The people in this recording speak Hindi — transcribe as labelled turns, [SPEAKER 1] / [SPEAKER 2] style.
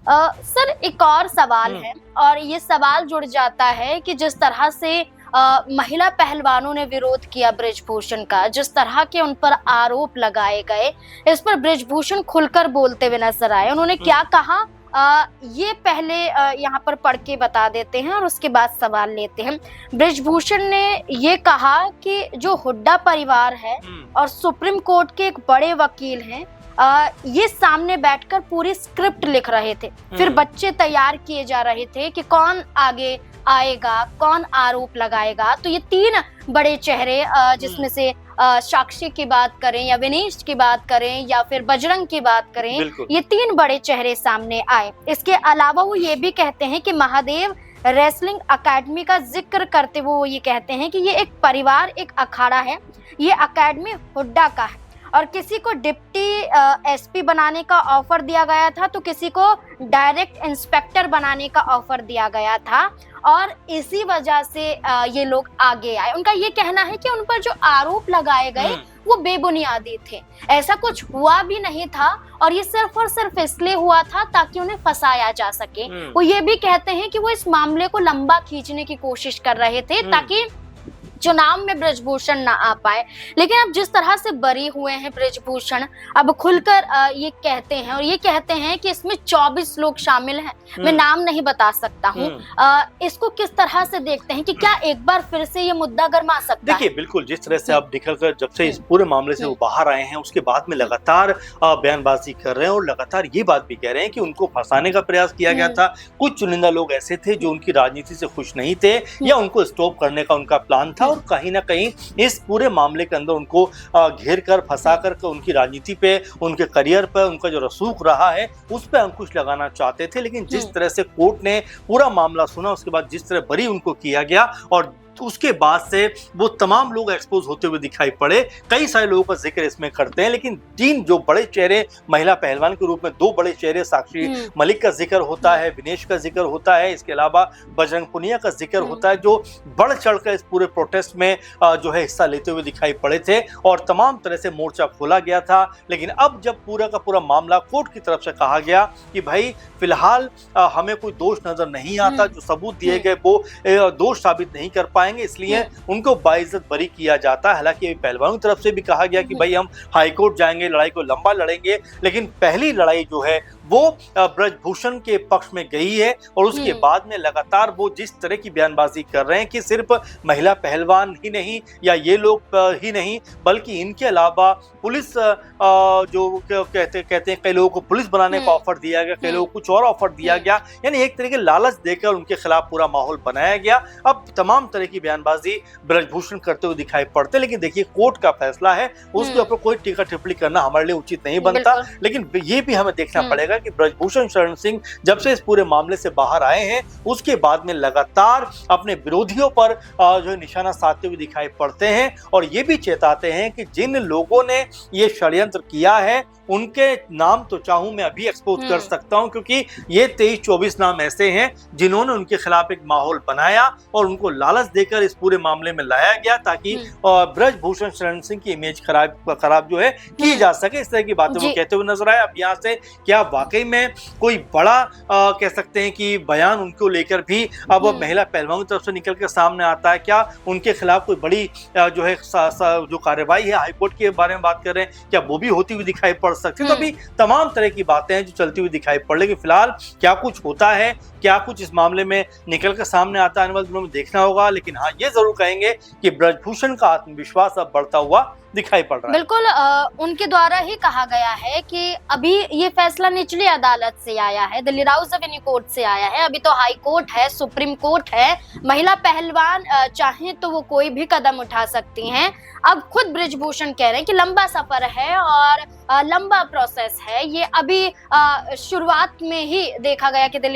[SPEAKER 1] सर एक और सवाल है और ये सवाल जुड़ जाता है कि जिस तरह से महिला पहलवानों ने विरोध किया बृजभूषण का, जिस तरह के उन पर आरोप लगाए गए, इस पर बृजभूषण खुलकर बोलते हुए नजर आए। उन्होंने क्या कहा ये पहले यहाँ पर पढ़ के बता देते हैं और उसके बाद सवाल लेते हैं। बृजभूषण ने ये कहा कि जो हुड्डा परिवार है और सुप्रीम कोर्ट के एक बड़े वकील हैं, ये सामने बैठकर पूरी स्क्रिप्ट लिख रहे थे, फिर बच्चे तैयार किए जा रहे थे कि कौन आगे आएगा, कौन आरोप लगाएगा। तो ये तीन बड़े चेहरे, जिसमें से साक्षी की बात करें या विनेश की बात करें या फिर बजरंग की बात करें, ये तीन बड़े चेहरे सामने आए। इसके अलावा वो ये भी कहते हैं कि महादेव रेसलिंग अकेडमी का जिक्र करते हुए वो ये कहते हैं कि ये एक परिवार, एक अखाड़ा है, ये अकेडमी हुड्डा का है और किसी को डिप्टी एसपी बनाने का ऑफर दिया गया था तो किसी को डायरेक्ट इंस्पेक्टर बनाने का ऑफर दिया गया था और इसी वजह से ये लोग आगे आए। उनका ये कहना है कि उन पर जो आरोप लगाए गए वो बेबुनियादी थे, ऐसा कुछ हुआ भी नहीं था और ये सिर्फ और सिर्फ इसलिए हुआ था ताकि उन्हें फंसाया जा सके। वो ये भी कहते हैं कि वो इस मामले को लंबा खींचने की कोशिश कर रहे थे ताकि चुनाव में बृजभूषण ना आ पाए। लेकिन अब जिस तरह से बरी हुए हैं बृजभूषण, अब खुलकर ये कहते हैं और ये कहते हैं कि इसमें 24 लोग शामिल हैं, मैं नाम नहीं बता सकता हूँ। इसको किस तरह से देखते हैं कि क्या एक बार फिर से ये मुद्दा गर्मा सकता है?
[SPEAKER 2] देखिए, बिल्कुल जिस तरह से आप निकल कर जब से इस पूरे मामले से वो बाहर आए हैं उसके बाद में लगातार बयानबाजी कर रहे हैं और लगातार ये बात भी कह रहे हैं कि उनको फंसाने का प्रयास किया गया था। कुछ चुनिंदा लोग ऐसे थे जो उनकी राजनीति से खुश नहीं थे या उनको स्टॉप करने का उनका प्लान था और कहीं ना कहीं इस पूरे मामले के अंदर उनको घेर कर फंसा कर उनकी राजनीति पे, उनके करियर पे, उनका जो रसूख रहा है उस पे अंकुश लगाना चाहते थे। लेकिन जिस तरह से कोर्ट ने पूरा मामला सुना, उसके बाद जिस तरह बरी उनको किया गया और उसके बाद से वो तमाम लोग एक्सपोज होते हुए दिखाई पड़े। कई सारे लोगों का जिक्र इसमें करते हैं, लेकिन तीन जो बड़े चेहरे महिला पहलवान के रूप में, दो बड़े चेहरे साक्षी मलिक का जिक्र होता है, विनेश का जिक्र होता है, इसके अलावा बजरंग पुनिया का जिक्र होता है, जो बढ़ चढ़कर इस पूरे प्रोटेस्ट में जो है हिस्सा लेते हुए दिखाई पड़े थे और तमाम तरह से मोर्चा खोला गया था। लेकिन अब जब पूरा का पूरा मामला कोर्ट की तरफ से कहा गया कि भाई फिलहाल हमें कोई दोष नजर नहीं आता, जो सबूत दिए गए वो दोष साबित नहीं कर पाएंगे, इसलिए उनको बाइज्जत बरी किया जाता है। हालांकि पहलवानों की तरफ से भी कहा गया कि भाई हम हाईकोर्ट जाएंगे, लड़ाई को लंबा लड़ेंगे, लेकिन पहली लड़ाई जो है वो बृजभूषण के पक्ष में गई है और उसके बाद में लगातार वो जिस तरह की बयानबाजी कर रहे हैं कि सिर्फ महिला पहलवान ही नहीं या ये लोग ही नहीं, बल्कि इनके अलावा पुलिस जो कहते हैं कई लोगों को पुलिस बनाने का ऑफर दिया गया, कई लोगों को कुछ और ऑफर दिया गया, यानी एक तरह के लालच देकर उनके खिलाफ पूरा माहौल बनाया गया। अब तमाम तरह की बयानबाजी बृजभूषण करते हुए दिखाई पड़ते, लेकिन देखिए कोर्ट का फैसला है, उसके ऊपर कोई टीका टिप्पणी करना हमारे लिए उचित नहीं बनता। लेकिन ये भी हमें देखना पड़ेगा कि बृजभूषण शरण सिंह जब से इस पूरे मामले से बाहर आए हैं उसके बाद में लगातार अपने विरोधियों पर जो निशाना साधते हुए दिखाई पड़ते हैं और ये भी चेताते हैं कि जिन लोगों ने ये षड्यंत्र किया है उनके नाम तो चाहूं मैं अभी एक्सपोज कर सकता हूं, क्योंकि ये 23-24 नाम ऐसे हैं जिन्होंने उनके खिलाफ एक माहौल बनाया और उनको लालच देकर इस पूरे मामले में लाया गया ताकि बृजभूषण शरण सिंह की इमेज खराब जो है की जा सके। इस तरह की बातें वो कहते हुए नजर आए। अब यहाँ से क्या वाकई में कोई बड़ा कह सकते हैं कि बयान उनको लेकर भी अब महिला पहलवानों की तरफ से निकल कर सामने आता है? क्या उनके खिलाफ कोई बड़ी जो है जो कार्रवाई है हाईकोर्ट के बारे में बात कर रहे हैं, क्या वो भी होती हुई दिखाई पड़ सकती है? तो अभी तमाम तरह की बातें हैं जो चलती हुई दिखाई पड़ रही है। फिलहाल क्या कुछ होता है, क्या कुछ इस मामले में निकल कर सामने आता है, आने वाले दिनों में देखना होगा। लेकिन हाँ, ये जरूर कहेंगे कि बृजभूषण का आत्मविश्वास अब बढ़ता हुआ दिखाई पड़ रहा है।
[SPEAKER 1] बिल्कुल, उनके द्वारा ही कहा गया है कि अभी ये फैसला निचली अदालत से आया है, दिल्ली राउज रेवेन्यू कोर्ट से आया है, अभी तो हाई कोर्ट है, सुप्रीम कोर्ट है। महिला पहलवान चाहे तो वो कोई भी कदम उठा सकती हैं। अब खुद बृजभूषण कह रहे हैं कि लंबा सफर है और लंबा प्रोसेस है, ये अभी शुरुआत में ही देखा गया कि दिल्ली